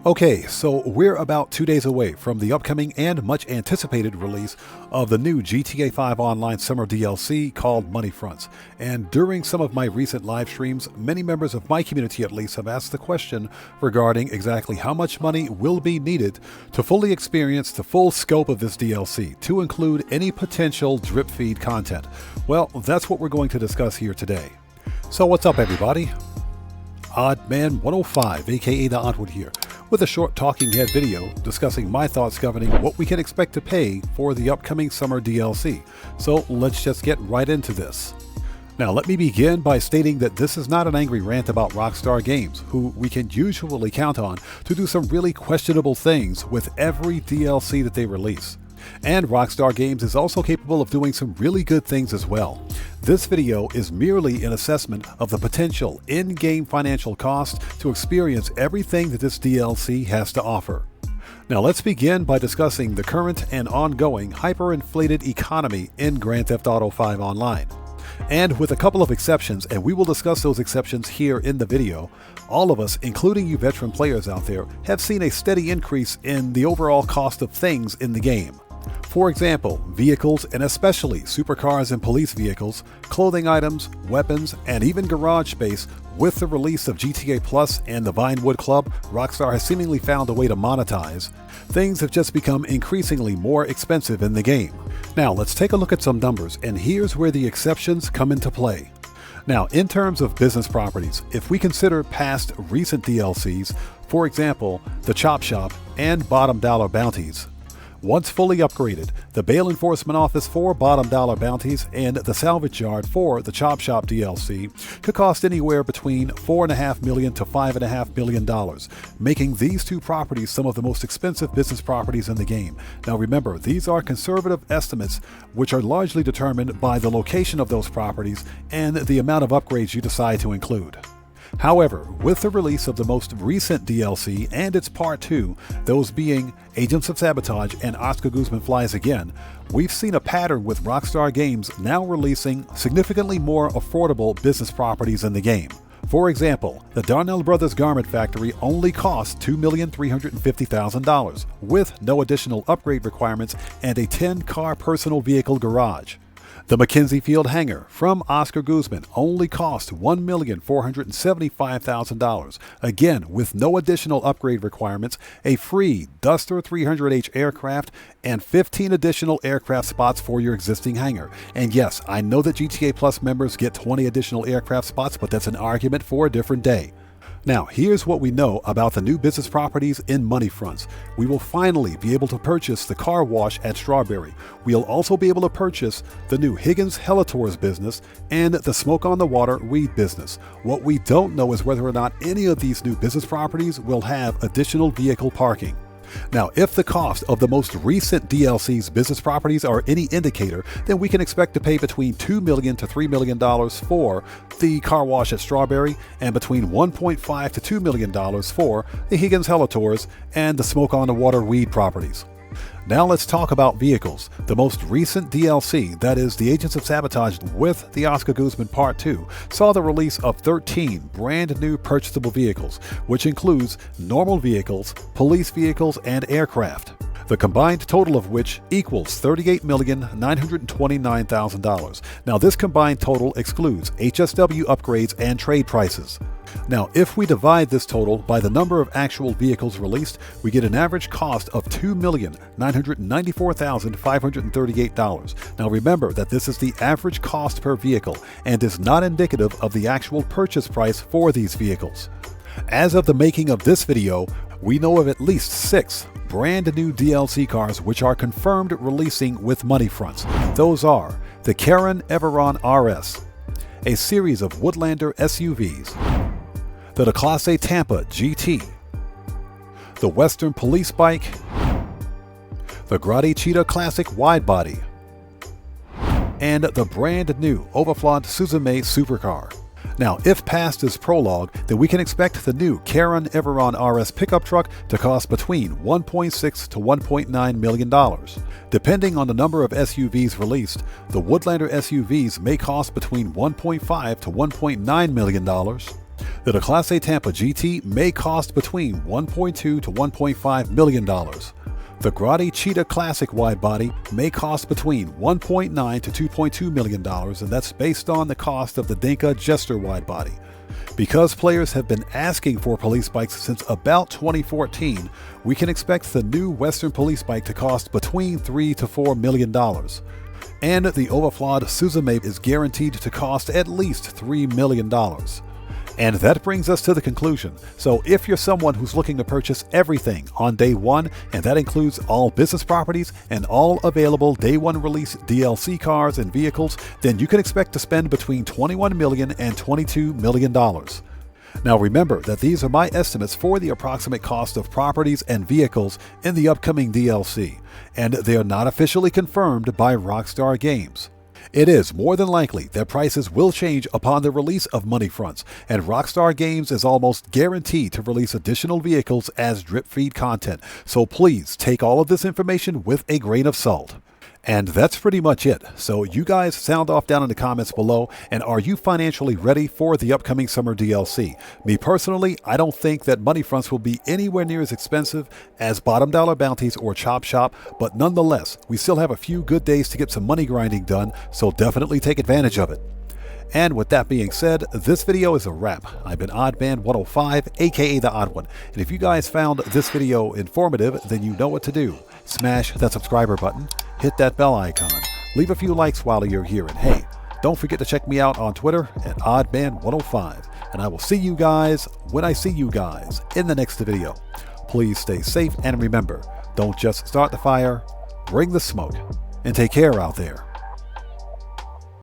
Okay, so we're about 2 days away from the upcoming and much anticipated release of the new GTA 5 Online Summer DLC called Moneyfronts. And during some of my recent live streams, many members of my community at least have asked the question regarding exactly how much money will be needed to fully experience the full scope of this DLC, to include any potential drip feed content. Well, that's what we're going to discuss here today. So what's up, everybody? OddMan105, aka the Oddwood here, with a short talking head video discussing my thoughts governing what we can expect to pay for the upcoming summer DLC. So let's just get right into this. Now let me begin by stating that this is not an angry rant about Rockstar Games, who we can usually count on to do some really questionable things with every DLC that they release. And Rockstar Games is also capable of doing some really good things as well. This video is merely an assessment of the potential in-game financial cost to experience everything that this DLC has to offer. Now let's begin by discussing the current and ongoing hyperinflated economy in Grand Theft Auto 5 Online. And with a couple of exceptions, and we will discuss those exceptions here in the video, all of us, including you veteran players out there, have seen a steady increase in the overall cost of things in the game. For example, vehicles, and especially supercars and police vehicles, clothing items, weapons, and even garage space. With the release of GTA Plus and the Vinewood Club, Rockstar has seemingly found a way to monetize. Things have just become increasingly more expensive in the game. Now let's take a look at some numbers, and here's where the exceptions come into play. Now, in terms of business properties, if we consider past recent DLCs, for example, the Chop Shop and Bottom Dollar Bounties, once fully upgraded, the Bail Enforcement Office for Bottom Dollar Bounties and the Salvage Yard for the Chop Shop DLC could cost anywhere between $4.5 million to $5.5 million, making these two properties some of the most expensive business properties in the game. Now remember, these are conservative estimates which are largely determined by the location of those properties and the amount of upgrades you decide to include. However, with the release of the most recent DLC and its Part 2, those being Agents of Sabotage and Oscar Guzman Flies Again, we've seen a pattern with Rockstar Games now releasing significantly more affordable business properties in the game. For example, the Darnell Brothers Garment Factory only costs $2,350,000, with no additional upgrade requirements and a 10-car personal vehicle garage. The Mackenzie Field Hangar from Oscar Guzman only cost $1,475,000, again with no additional upgrade requirements, a free Duster 300H aircraft, and 15 additional aircraft spots for your existing hangar. And yes, I know that GTA Plus members get 20 additional aircraft spots, but that's an argument for a different day. Now, here's what we know about the new business properties in Moneyfronts. We will finally be able to purchase the car wash at Strawberry. We'll also be able to purchase the new Higgins Helitours business and the Smoke on the Water weed business. What we don't know is whether or not any of these new business properties will have additional vehicle parking. Now, if the cost of the most recent DLC's business properties are any indicator, then we can expect to pay between $2 million to $3 million for the car wash at Strawberry and between $1.5 to $2 million for the Higgins Helitours and the Smoke on the Water weed properties. Now let's talk about vehicles. The most recent DLC, that is the Agents of Sabotage with the Oscar Guzman Part 2, saw the release of 13 brand new purchasable vehicles, which includes normal vehicles, police vehicles, and aircraft. The combined total of which equals $38,929,000. Now this combined total excludes HSW upgrades and trade prices. Now, if we divide this total by the number of actual vehicles released, we get an average cost of $2,994,538. Now remember that this is the average cost per vehicle and is not indicative of the actual purchase price for these vehicles. As of the making of this video, we know of at least 6 brand new DLC cars which are confirmed releasing with Moneyfronts. Those are the Karen Everon RS, a series of Woodlander SUVs, the Classe Tampa GT, the Western Police Bike, the Grotti Cheetah Classic Widebody, and the brand new Overflaunt Suzume Supercar. Now, if past is prologue, then we can expect the new Karen Everon RS pickup truck to cost between $1.6 to $1.9 million. Depending on the number of SUVs released, the Woodlander SUVs may cost between $1.5 to $1.9 million, that a Class A Tampa GT may cost between $1.2 to $1.5 million. The Grotti Cheetah Classic widebody may cost between $1.9 to $2.2 million, and that's based on the cost of the Dinka Jester widebody. Because players have been asking for police bikes since about 2014, we can expect the new Western police bike to cost between $3 to $4 million. And the overflawed Suzume is guaranteed to cost at least $3 million. And that brings us to the conclusion. So if you're someone who's looking to purchase everything on day one, and that includes all business properties and all available day one release DLC cars and vehicles, then you can expect to spend between $21 million and $22 million. Now remember that these are my estimates for the approximate cost of properties and vehicles in the upcoming DLC, and they are not officially confirmed by Rockstar Games. It is more than likely that prices will change upon the release of Moneyfronts, and Rockstar Games is almost guaranteed to release additional vehicles as drip feed content, so please take all of this information with a grain of salt. And that's pretty much it. So you guys sound off down in the comments below, and are you financially ready for the upcoming summer DLC? Me personally, I don't think that Moneyfronts will be anywhere near as expensive as Bottom Dollar Bounties or Chop Shop, but nonetheless, we still have a few good days to get some money grinding done, so definitely take advantage of it. And with that being said, this video is a wrap. I've been OddMan105, aka The Odd One. And if you guys found this video informative, then you know what to do. Smash that subscriber button, hit that bell icon, leave a few likes while you're here, and hey, don't forget to check me out on Twitter at OddMan105. And I will see you guys when I see you guys in the next video. Please stay safe, and remember, don't just start the fire, bring the smoke, and take care out there.